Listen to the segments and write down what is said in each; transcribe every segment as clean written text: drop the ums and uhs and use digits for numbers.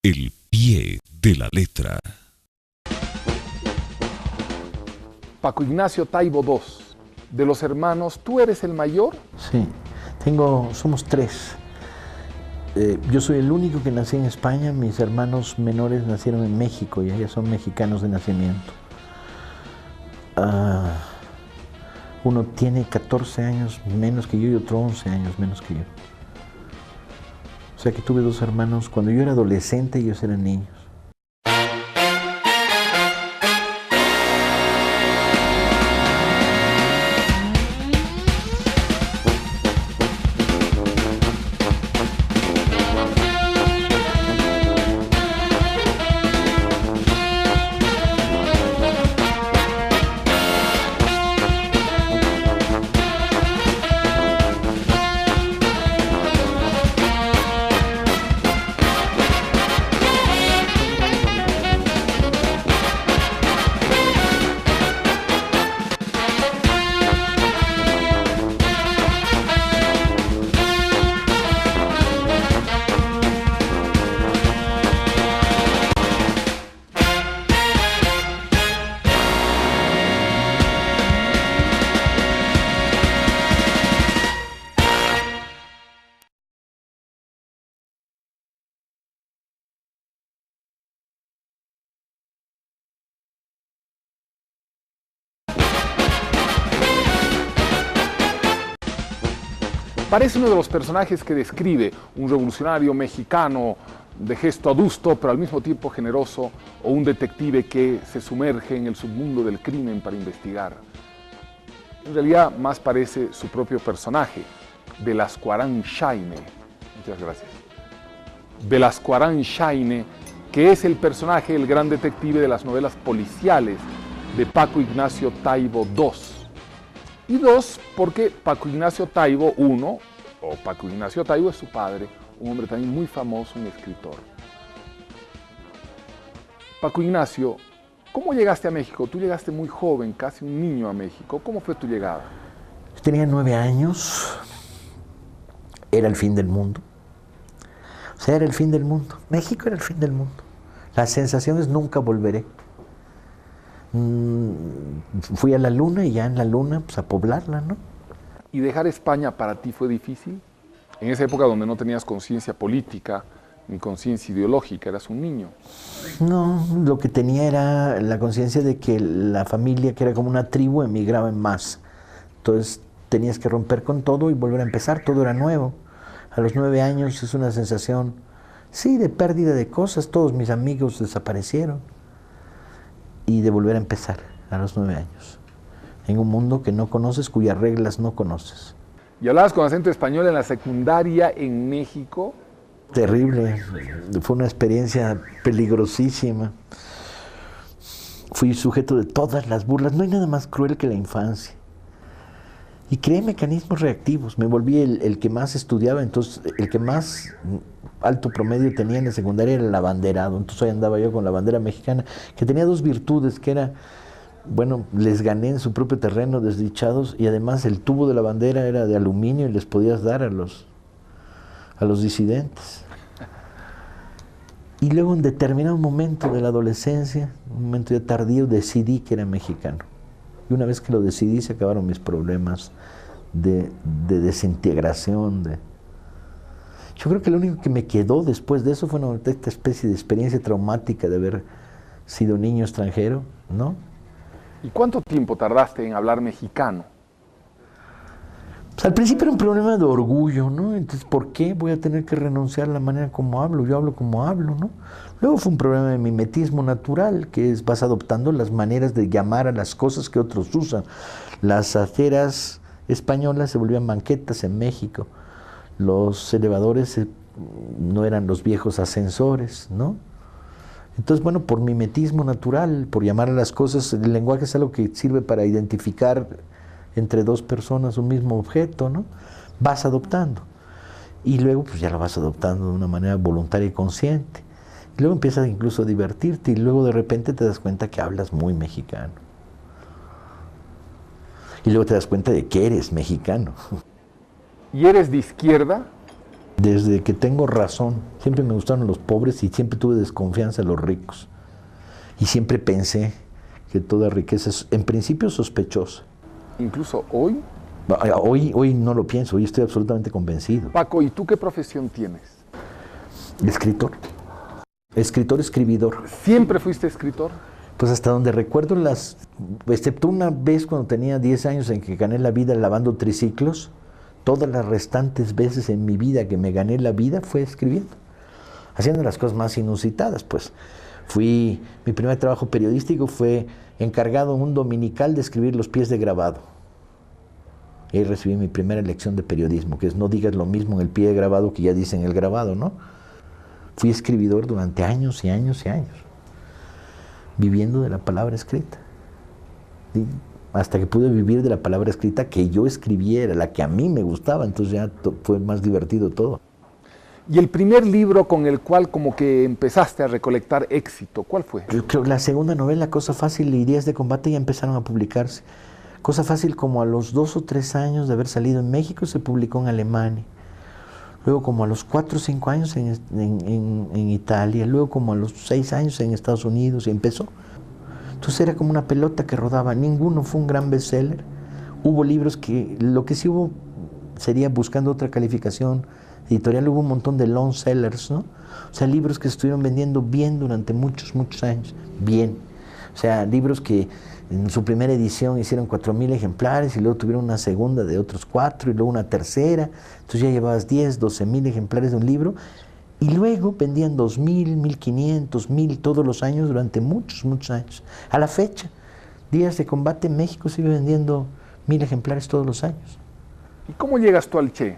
El pie de la letra. Paco Ignacio Taibo II, de los hermanos, ¿tú eres el mayor? Sí, somos tres. Yo soy el único que nací en España, mis hermanos menores nacieron en México y ellos son mexicanos de nacimiento. Uno tiene 14 años menos que yo y otro 11 años menos que yo. O sea que tuve dos hermanos cuando yo era adolescente y ellos eran niños. Parece uno de los personajes que describe un revolucionario mexicano de gesto adusto, pero al mismo tiempo generoso, o un detective que se sumerge en el submundo del crimen para investigar. En realidad, más parece su propio personaje, Velasco Arán Shaine. Muchas gracias. Velasco Arán Shaine, que es el personaje, el gran detective de las novelas policiales de Paco Ignacio Taibo II. Y dos, porque Paco Ignacio Taibo I, o Paco Ignacio Taibo es su padre, un hombre también muy famoso, un escritor. Paco Ignacio, ¿cómo llegaste a México? Tú llegaste muy joven, casi un niño a México. ¿Cómo fue tu llegada? Tenía 9 años, era el fin del mundo. O sea, era el fin del mundo. México era el fin del mundo. La sensación es nunca volveré. Fui a la luna y ya en la luna, pues a poblarla, ¿no? ¿Y dejar España para ti fue difícil? En esa época donde no tenías conciencia política ni conciencia ideológica, eras un niño. No, lo que tenía era la conciencia de que la familia, que era como una tribu, emigraba en masa. Entonces tenías que romper con todo y volver a empezar, todo era nuevo. A los 9 años es una sensación, sí, de pérdida de cosas, todos mis amigos desaparecieron. Y de volver a empezar a los 9 años, en un mundo que no conoces, cuyas reglas no conoces. ¿Y hablabas con acento español en la secundaria en México? Terrible, fue una experiencia peligrosísima. Fui sujeto de todas las burlas, no hay nada más cruel que la infancia. Y creé mecanismos reactivos, me volví el que más estudiaba, entonces el que más alto promedio tenía en la secundaria era el abanderado, entonces ahí andaba yo con la bandera mexicana, que tenía dos virtudes, que era, bueno, les gané en su propio terreno desdichados, y además el tubo de la bandera era de aluminio y les podías dar a los disidentes. Y luego en determinado momento de la adolescencia, un momento ya tardío, decidí que era mexicano. Y una vez que lo decidí, se acabaron mis problemas de desintegración. Yo creo que lo único que me quedó después de eso fue esta especie de experiencia traumática de haber sido niño extranjero, ¿no? ¿Y cuánto tiempo tardaste en hablar mexicano? Pues al principio era un problema de orgullo, ¿no? Entonces, ¿por qué voy a tener que renunciar a la manera como hablo? Yo hablo como hablo, ¿no? Luego fue un problema de mimetismo natural, que es vas adoptando las maneras de llamar a las cosas que otros usan. Las aceras españolas se volvían banquetas en México. Los elevadores no eran los viejos ascensores, ¿no? Entonces, bueno, por mimetismo natural, por llamar a las cosas, el lenguaje es algo que sirve para identificar entre dos personas un mismo objeto, ¿no? Vas adoptando. Y luego, pues ya lo vas adoptando de una manera voluntaria y consciente. Y luego empiezas incluso a divertirte y luego de repente te das cuenta que hablas muy mexicano. Y luego te das cuenta de que eres mexicano. ¿Y eres de izquierda? Desde que tengo razón, siempre me gustaron los pobres y siempre tuve desconfianza de los ricos. Y siempre pensé que toda riqueza es, en principio, sospechosa. Incluso hoy. Hoy no lo pienso, hoy estoy absolutamente convencido. Paco, ¿y tú qué profesión tienes? Escritor. Escritor-escribidor. ¿Siempre fuiste escritor? Pues hasta donde recuerdo, excepto una vez cuando tenía 10 años en que gané la vida lavando triciclos, todas las restantes veces en mi vida que me gané la vida fue escribiendo, haciendo las cosas más inusitadas, pues. Mi primer trabajo periodístico fue encargado en un dominical de escribir los pies de grabado. Y ahí recibí mi primera lección de periodismo, que es no digas lo mismo en el pie de grabado que ya dice en el grabado, ¿no? Fui escribidor durante años y años y años, viviendo de la palabra escrita. Y hasta que pude vivir de la palabra escrita que yo escribiera, la que a mí me gustaba, entonces ya fue más divertido todo. Y el primer libro con el cual como que empezaste a recolectar éxito, ¿cuál fue? Yo creo que la segunda novela, Cosa Fácil y Días de Combate, ya empezaron a publicarse. Cosa Fácil, como a los 2 o 3 años de haber salido en México, se publicó en Alemania. Luego como a los 4 o 5 años en Italia, luego como a los 6 años en Estados Unidos, y empezó. Entonces era como una pelota que rodaba, ninguno fue un gran bestseller. Hubo libros que, lo que sí hubo sería, buscando otra calificación editorial, hubo un montón de long sellers, ¿no? O sea, libros que se estuvieron vendiendo bien durante muchos, muchos años, bien. O sea, libros que en su primera edición hicieron 4,000 ejemplares y luego tuvieron una segunda de otros 4 y luego una tercera. Entonces ya llevabas 10, 12,000 ejemplares de un libro y luego vendían 2,000, 1,500, 1,000 todos los años durante muchos, muchos años. A la fecha, Días de Combate en México sigue vendiendo 1,000 ejemplares todos los años. ¿Y cómo llegas tú al Che?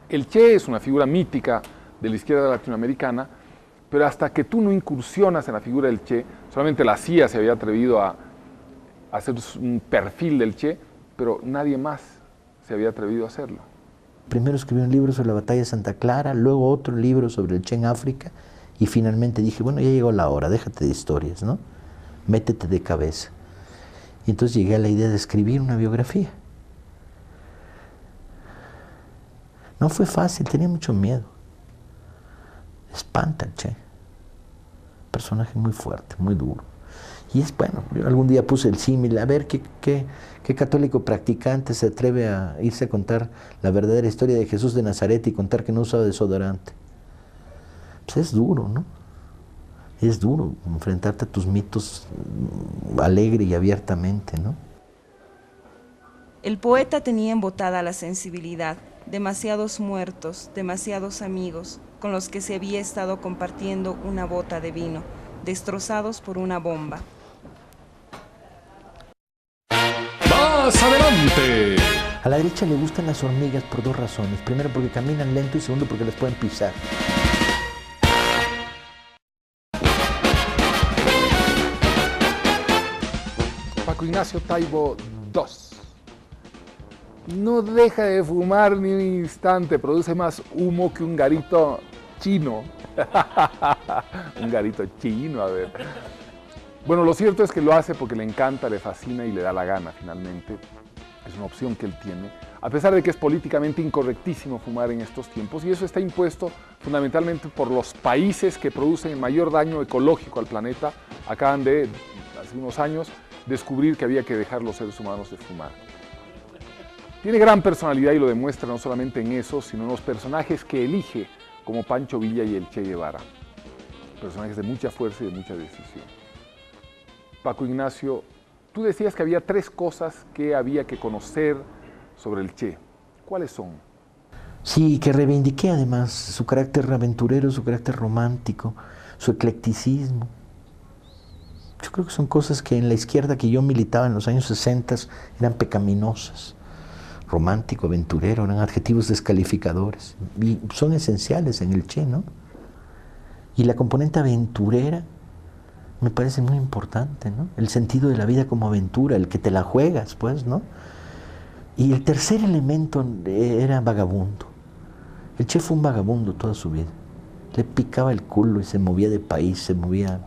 El Che es una figura mítica de la izquierda latinoamericana, pero hasta que tú no incursionas en la figura del Che, solamente la CIA se había atrevido a hacer un perfil del Che, pero nadie más se había atrevido a hacerlo. Primero escribí un libro sobre la batalla de Santa Clara, luego otro libro sobre el Che en África, y finalmente dije, bueno, ya llegó la hora, déjate de historias, ¿no? Métete de cabeza. Y entonces llegué a la idea de escribir una biografía. No fue fácil, tenía mucho miedo. Espanta el Che. Personaje muy fuerte, muy duro. Y es bueno, yo algún día puse el símil, a ver qué católico practicante se atreve a irse a contar la verdadera historia de Jesús de Nazaret y contar que no usaba desodorante. Pues es duro, ¿no? Es duro enfrentarte a tus mitos alegre y abiertamente, ¿no? El poeta tenía embotada la sensibilidad, demasiados muertos, demasiados amigos, con los que se había estado compartiendo una bota de vino, destrozados por una bomba. ¡Más adelante! A la derecha le gustan las hormigas por 2 razones. Primero, porque caminan lento y segundo, porque las pueden pisar. Paco Ignacio Taibo II. No deja de fumar ni un instante, produce más humo que un garito chino. Un garito chino, a ver. Bueno, lo cierto es que lo hace porque le encanta, le fascina y le da la gana, finalmente. Es una opción que él tiene, a pesar de que es políticamente incorrectísimo fumar en estos tiempos, y eso está impuesto fundamentalmente por los países que producen el mayor daño ecológico al planeta. Acaban de, hace unos años, descubrir que había que dejar los seres humanos de fumar. Tiene gran personalidad y lo demuestra no solamente en eso, sino en los personajes que elige, como Pancho Villa y el Che Guevara. Personajes de mucha fuerza y de mucha decisión. Paco Ignacio, tú decías que había 3 cosas que había que conocer sobre el Che. ¿Cuáles son? Sí, que reivindiqué además su carácter aventurero, su carácter romántico, su eclecticismo. Yo creo que son cosas que en la izquierda que yo militaba en los años 60 eran pecaminosas. Romántico, aventurero, eran adjetivos descalificadores. Y son esenciales en el Che, ¿no? Y la componente aventurera me parece muy importante, ¿no? El sentido de la vida como aventura, el que te la juegas, pues, ¿no? Y el tercer elemento era vagabundo. El Che fue un vagabundo toda su vida. Le picaba el culo y se movía de país, se movía.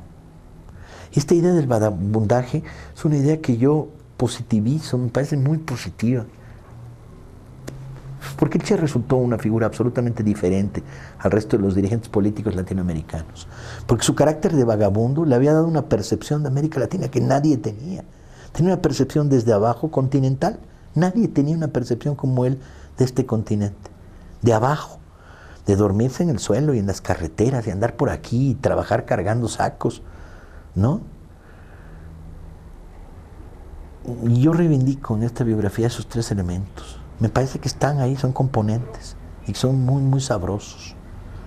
Esta idea del vagabundaje es una idea que yo positivizo, me parece muy positiva. Porque el Che resultó una figura absolutamente diferente al resto de los dirigentes políticos latinoamericanos. Porque su carácter de vagabundo le había dado una percepción de América Latina que nadie tenía. Tenía una percepción desde abajo continental. Nadie tenía una percepción como él de este continente. De abajo. De dormirse en el suelo y en las carreteras, de andar por aquí y trabajar cargando sacos, ¿no? Y yo reivindico en esta biografía esos tres elementos. Me parece que están ahí, son componentes y son muy, muy sabrosos.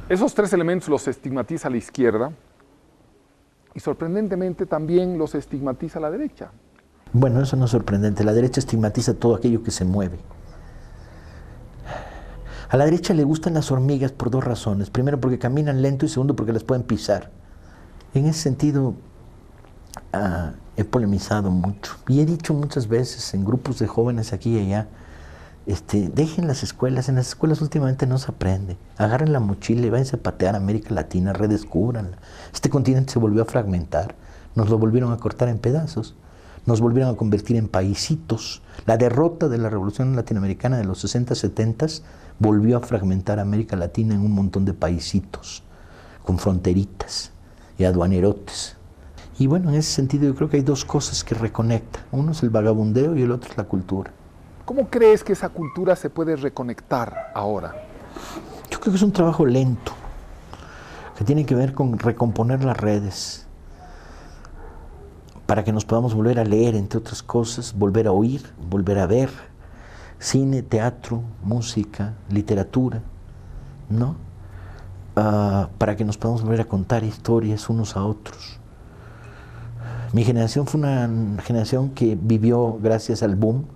Esos tres elementos los estigmatiza la izquierda y sorprendentemente también los estigmatiza la derecha. Bueno, eso no es sorprendente. La derecha estigmatiza todo aquello que se mueve. A la derecha le gustan las hormigas por dos razones. Primero, porque caminan lento y segundo, porque las pueden pisar. En ese sentido, he polemizado mucho y he dicho muchas veces en grupos de jóvenes aquí y allá, dejen las escuelas. En las escuelas últimamente no se aprende. Agarren la mochila y váyanse a patear a América Latina, redescúbranla. Este continente se volvió a fragmentar. Nos lo volvieron a cortar en pedazos. Nos volvieron a convertir en paisitos. La derrota de la revolución latinoamericana de los 60, 70 volvió a fragmentar a América Latina en un montón de paisitos, con fronteritas y aduanerotes. Y bueno, en ese sentido yo creo que hay dos cosas que reconectan. Uno es el vagabundeo y el otro es la cultura. ¿Cómo crees que esa cultura se puede reconectar ahora? Yo creo que es un trabajo lento, que tiene que ver con recomponer las redes, para que nos podamos volver a leer, entre otras cosas, volver a oír, volver a ver, cine, teatro, música, literatura, ¿no? Para que nos podamos volver a contar historias unos a otros. Mi generación fue una generación que vivió, gracias al boom,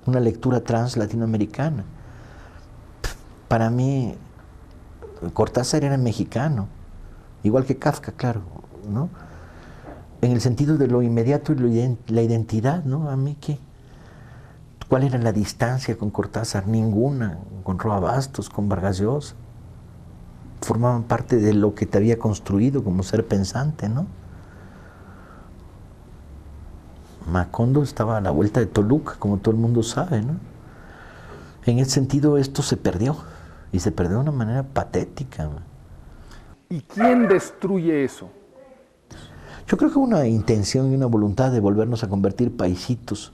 una lectura trans latinoamericana. Para mí, Cortázar era mexicano, igual que Kafka, claro, ¿no? En el sentido de lo inmediato y la identidad, ¿no? A mí, ¿qué? ¿Cuál era la distancia con Cortázar? Ninguna. Con Roa Bastos, con Vargas Llosa. Formaban parte de lo que te había construido como ser pensante, ¿no? Macondo estaba a la vuelta de Toluca, como todo el mundo sabe, ¿no? En ese sentido, esto se perdió. Y se perdió de una manera patética, ¿no? ¿Y quién destruye eso? Yo creo que una intención y una voluntad de volvernos a convertir paisitos.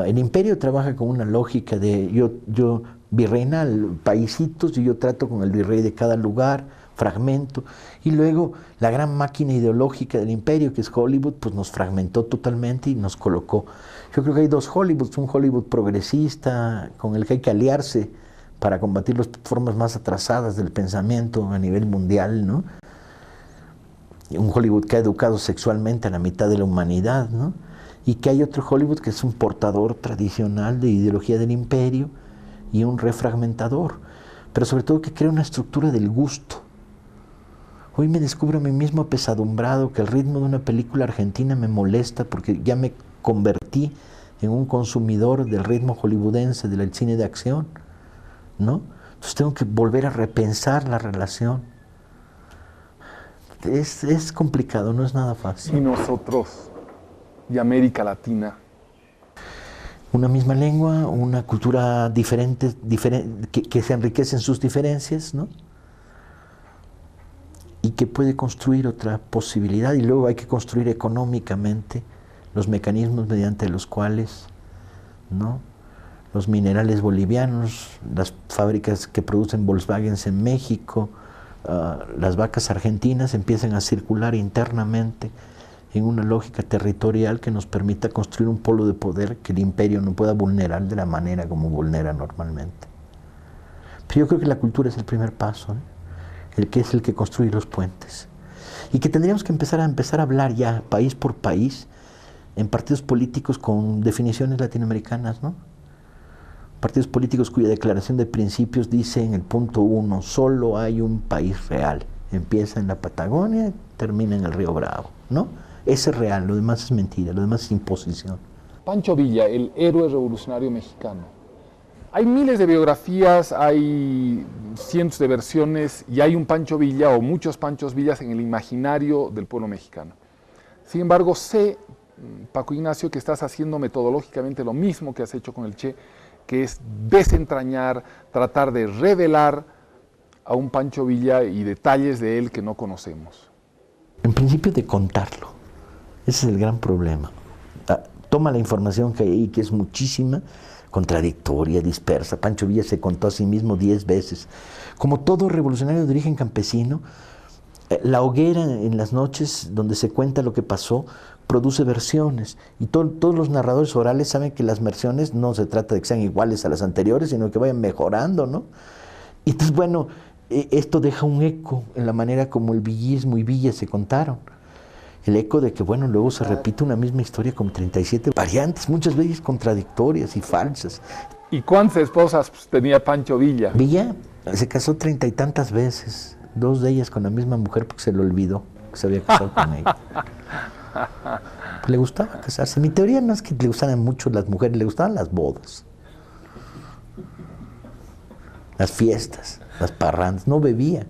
El imperio trabaja con una lógica de yo virreinal, paisitos, y yo trato con el virrey de cada lugar, fragmento. Y luego la gran máquina ideológica del imperio, que es Hollywood, pues nos fragmentó totalmente y nos colocó. Yo creo que hay dos Hollywoods, un Hollywood progresista, con el que hay que aliarse para combatir las formas más atrasadas del pensamiento a nivel mundial, ¿no? Un Hollywood que ha educado sexualmente a la mitad de la humanidad, ¿no? Y que hay otro Hollywood que es un portador tradicional de ideología del imperio y un refragmentador, pero sobre todo que crea una estructura del gusto. Hoy me descubro a mí mismo apesadumbrado, que el ritmo de una película argentina me molesta porque ya me convertí en un consumidor del ritmo hollywoodense, del cine de acción, ¿no? Entonces tengo que volver a repensar la relación. Es complicado, no es nada fácil. Y nosotros, y América Latina. Una misma lengua, una cultura diferente que se enriquece en sus diferencias, ¿no? Y que puede construir otra posibilidad. Y luego hay que construir económicamente los mecanismos mediante los cuales, ¿no?, los minerales bolivianos, las fábricas que producen Volkswagen en México, las vacas argentinas empiezan a circular internamente en una lógica territorial que nos permita construir un polo de poder que el imperio no pueda vulnerar de la manera como vulnera normalmente. Pero yo creo que la cultura es el primer paso, ¿eh? El que es el que construye los puentes. Y que tendríamos que empezar a hablar ya, país por país, en partidos políticos con definiciones latinoamericanas, ¿no? Partidos políticos cuya declaración de principios dice en el punto 1, solo hay un país real. Empieza en la Patagonia y termina en el Río Bravo, ¿no? Ese es real, lo demás es mentira, lo demás es imposición. Pancho Villa, el héroe revolucionario mexicano. Hay miles de biografías, hay cientos de versiones y hay un Pancho Villa o muchos Panchos Villas en el imaginario del pueblo mexicano. Sin embargo, sé, Paco Ignacio, que estás haciendo metodológicamente lo mismo que has hecho con el Che, que es desentrañar, tratar de revelar a un Pancho Villa y detalles de él que no conocemos. En principio de contarlo. Ese es el gran problema. Toma la información que hay ahí, que es muchísima, contradictoria, dispersa. Pancho Villa se contó a sí mismo 10 veces. Como todo revolucionario de origen campesino, la hoguera en las noches donde se cuenta lo que pasó produce versiones, y todos los narradores orales saben que las versiones no se trata de que sean iguales a las anteriores, sino que vayan mejorando, ¿no? Y entonces, bueno, esto deja un eco en la manera como el villismo y Villa se contaron. El eco de que, bueno, luego se repite una misma historia con 37 variantes, muchas veces contradictorias y falsas. ¿Y cuántas esposas tenía Pancho Villa? Villa se casó 30 y tantas veces, 2 de ellas con la misma mujer porque se le olvidó que se había casado con ella. Pues le gustaba casarse. Mi teoría no es que le gustaran mucho las mujeres, le gustaban las bodas, las fiestas, las parrandas. No bebía.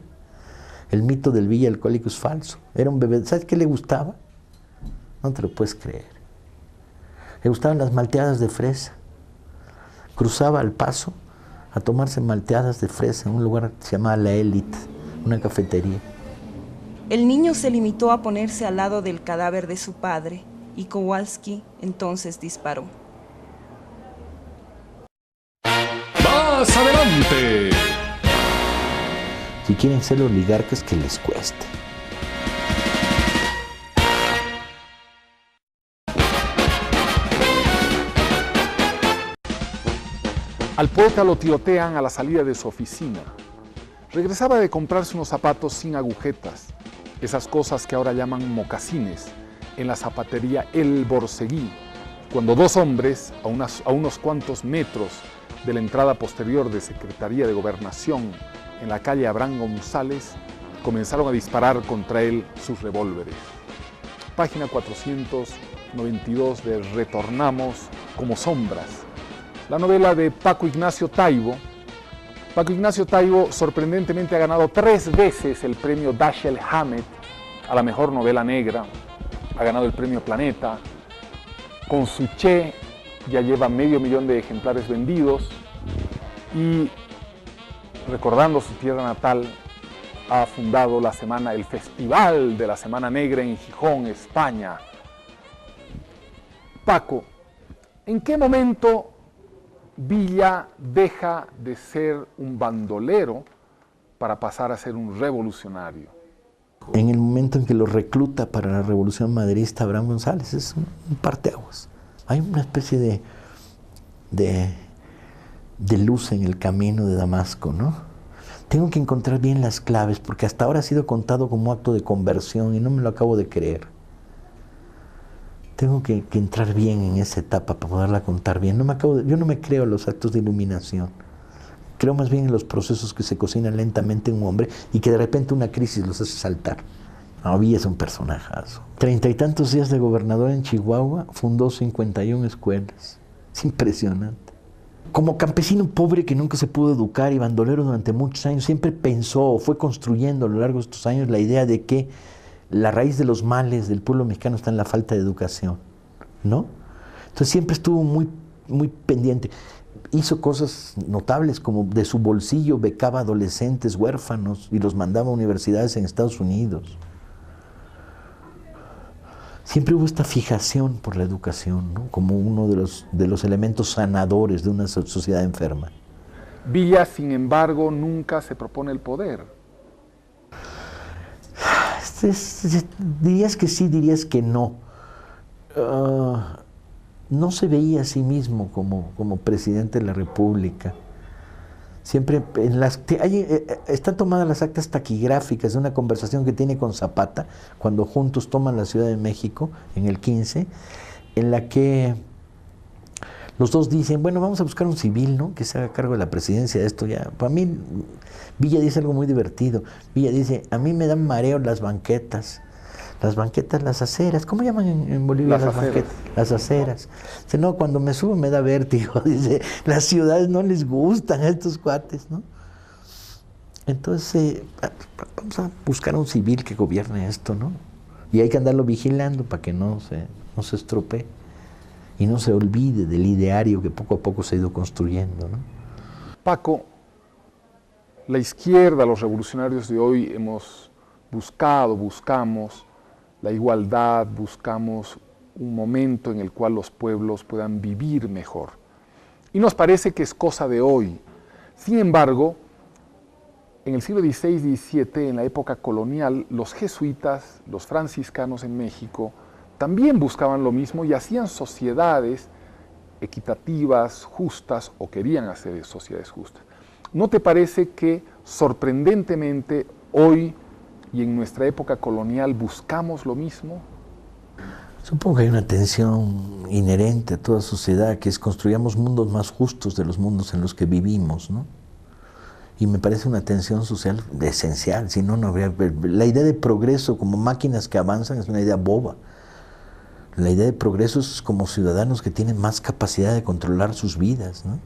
El mito del Villa alcohólico es falso. Era un bebé. ¿Sabes qué le gustaba? No te lo puedes creer. Le gustaban las malteadas de fresa. Cruzaba al Paso a tomarse malteadas de fresa en un lugar que se llamaba La Élite, una cafetería. El niño se limitó a ponerse al lado del cadáver de su padre y Kowalski entonces disparó. ¡Más adelante! Si quieren ser oligarcas, que les cueste. Al poeta lo tirotean a la salida de su oficina. Regresaba de comprarse unos zapatos sin agujetas, esas cosas que ahora llaman mocasines, en la zapatería El Borseguí, cuando 2 hombres, a unos cuantos metros de la entrada posterior de Secretaría de Gobernación, en la calle Abraham González, comenzaron a disparar contra él sus revólveres. Página 492 de Retornamos como sombras, la novela de Paco Ignacio Taibo. Paco Ignacio Taibo sorprendentemente ha ganado 3 veces el premio Dashiell Hammett a la mejor novela negra, ha ganado el premio Planeta, con su Che ya lleva 500.000 de ejemplares vendidos y, recordando su tierra natal, ha fundado el Festival de la Semana Negra en Gijón, España. Paco, ¿en qué momento Villa deja de ser un bandolero para pasar a ser un revolucionario? En el momento en que lo recluta para la Revolución Maderista Abraham González, es un parteaguas. Hay una especie de luz en el camino de Damasco, ¿no? Tengo que encontrar bien las claves, porque hasta ahora ha sido contado como acto de conversión y no me lo acabo de creer. Tengo que entrar bien en esa etapa para poderla contar bien. Yo no me creo los actos de iluminación. Creo más bien en los procesos que se cocinan lentamente en un hombre y que de repente una crisis los hace saltar. Villa es un personajazo. 30 y tantos días de gobernador en Chihuahua, fundó 51 escuelas. Es impresionante. Como campesino pobre que nunca se pudo educar y bandolero durante muchos años, siempre pensó o fue construyendo a lo largo de estos años la idea de que la raíz de los males del pueblo mexicano está en la falta de educación, ¿no? Entonces siempre estuvo muy, muy pendiente. Hizo cosas notables, como de su bolsillo becaba adolescentes huérfanos y los mandaba a universidades en Estados Unidos. Siempre hubo esta fijación por la educación, ¿no? Como uno de los elementos sanadores de una sociedad enferma. Villa, sin embargo, nunca se propone el poder. Dirías que sí, dirías que no. No se veía a sí mismo como presidente de la República. Siempre están tomadas las actas taquigráficas de una conversación que tiene con Zapata cuando juntos toman la Ciudad de México en el 15, en la que los dos dicen, bueno, vamos a buscar un civil, ¿no?, que se haga cargo de la presidencia de esto ya. Para mí, Villa dice algo muy divertido. Villa dice, a mí me dan mareo las banquetas, las aceras. ¿Cómo llaman en Bolivia las banquetas? Las aceras. Dice, no, cuando me subo me da vértigo. Dice, las ciudades no les gustan a estos cuates, ¿no? Entonces, vamos a buscar un civil que gobierne esto, ¿no? Y hay que andarlo vigilando para que no se estropee. y no se olvide del ideario que poco a poco se ha ido construyendo, ¿no? Paco, la izquierda, los revolucionarios de hoy hemos buscamos la igualdad, buscamos un momento en el cual los pueblos puedan vivir mejor. Y nos parece que es cosa de hoy. Sin embargo, en el siglo XVI y XVII, en la época colonial, los jesuitas, los franciscanos en México, también buscaban lo mismo y hacían sociedades equitativas, justas, o querían hacer sociedades justas. ¿No te parece que sorprendentemente hoy y en nuestra época colonial buscamos lo mismo? Supongo que hay una tensión inherente a toda sociedad, que es construyamos mundos más justos de los mundos en los que vivimos, ¿no? Y me parece una tensión social esencial, si no, no habría... La idea de progreso como máquinas que avanzan es una idea boba. La idea de progreso es como ciudadanos que tienen más capacidad de controlar sus vidas, ¿no?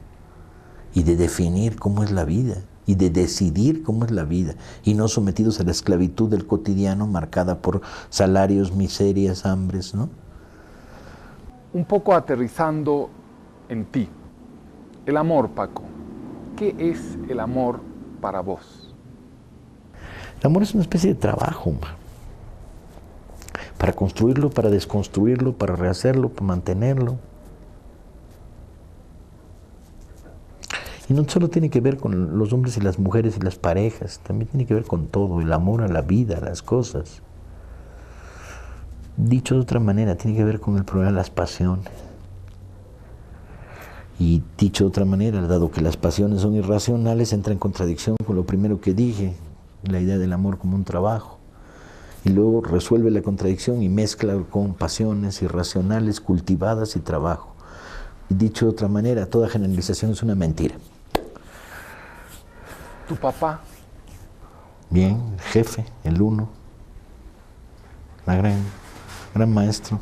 Y de definir cómo es la vida, y de decidir cómo es la vida, y no sometidos a la esclavitud del cotidiano marcada por salarios, miserias, hambres, ¿no? Un poco aterrizando en ti. El amor, Paco. ¿Qué es el amor para vos? El amor es una especie de trabajo, para construirlo, para desconstruirlo, para rehacerlo, para mantenerlo. Y no solo tiene que ver con los hombres y las mujeres y las parejas, también tiene que ver con todo, el amor a la vida, a las cosas. Dicho de otra manera, tiene que ver con el problema de las pasiones. Y dicho de otra manera, dado que las pasiones son irracionales, entra en contradicción con lo primero que dije, la idea del amor como un trabajo. Y luego resuelve la contradicción y mezcla con pasiones irracionales, cultivadas y trabajo. Y dicho de otra manera, toda generalización es una mentira. ¿Tu papá? Bien, jefe, el uno, la gran maestro.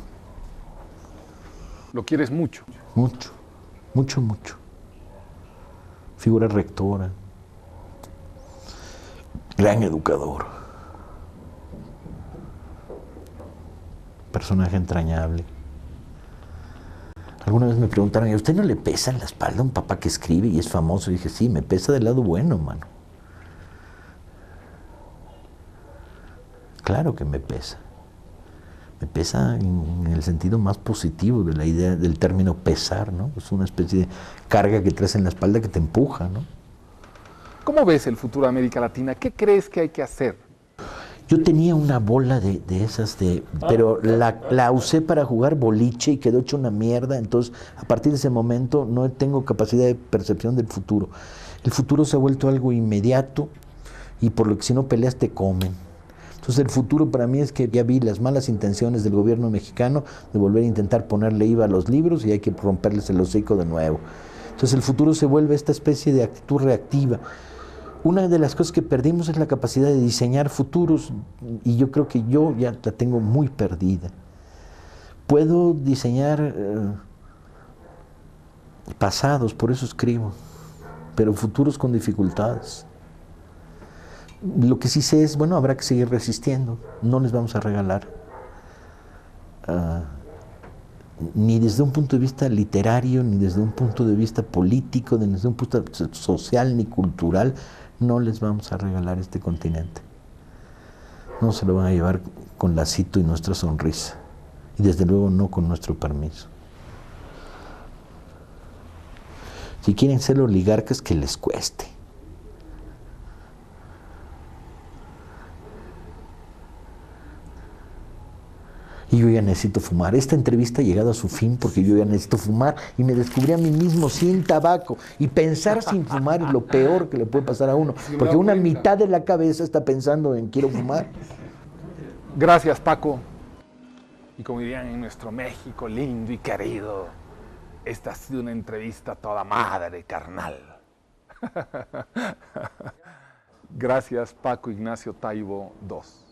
¿Lo quieres mucho? Mucho, mucho, mucho. Figura rectora, gran educador, personaje entrañable. Alguna vez me preguntaron, ¿y a usted no le pesa en la espalda un papá que escribe y es famoso? Y dije, sí, me pesa del lado bueno, mano. Claro que me pesa. Me pesa en el sentido más positivo de la idea del término pesar, ¿no? Es una especie de carga que traes en la espalda que te empuja, ¿no? ¿Cómo ves el futuro de América Latina? ¿Qué crees que hay que hacer? Yo tenía una bola de esas, pero la usé para jugar boliche y quedó hecha una mierda, entonces a partir de ese momento no tengo capacidad de percepción del futuro. El futuro se ha vuelto algo inmediato y por lo que si no peleas te comen. Entonces el futuro para mí es que ya vi las malas intenciones del gobierno mexicano de volver a intentar ponerle IVA a los libros y hay que romperles el hocico de nuevo. Entonces el futuro se vuelve esta especie de actitud reactiva. Una de las cosas que perdimos es la capacidad de diseñar futuros y yo creo que yo ya la tengo muy perdida. Puedo diseñar pasados, por eso escribo, pero futuros con dificultades. Lo que sí sé es, bueno, habrá que seguir resistiendo, no les vamos a regalar, ni desde un punto de vista literario, ni desde un punto de vista político, ni desde un punto de vista social, ni cultural, no les vamos a regalar este continente. No se lo van a llevar con lacito y nuestra sonrisa, y desde luego no con nuestro permiso. Si quieren ser oligarcas, que les cueste. Y yo ya necesito fumar. Esta entrevista ha llegado a su fin porque yo ya necesito fumar y me descubrí a mí mismo sin tabaco. Y pensar sin fumar es lo peor que le puede pasar a uno, porque una mitad de la cabeza está pensando en quiero fumar. Gracias, Paco. Y como dirían en nuestro México lindo y querido, esta ha sido una entrevista toda madre, carnal. Gracias, Paco Ignacio Taibo II.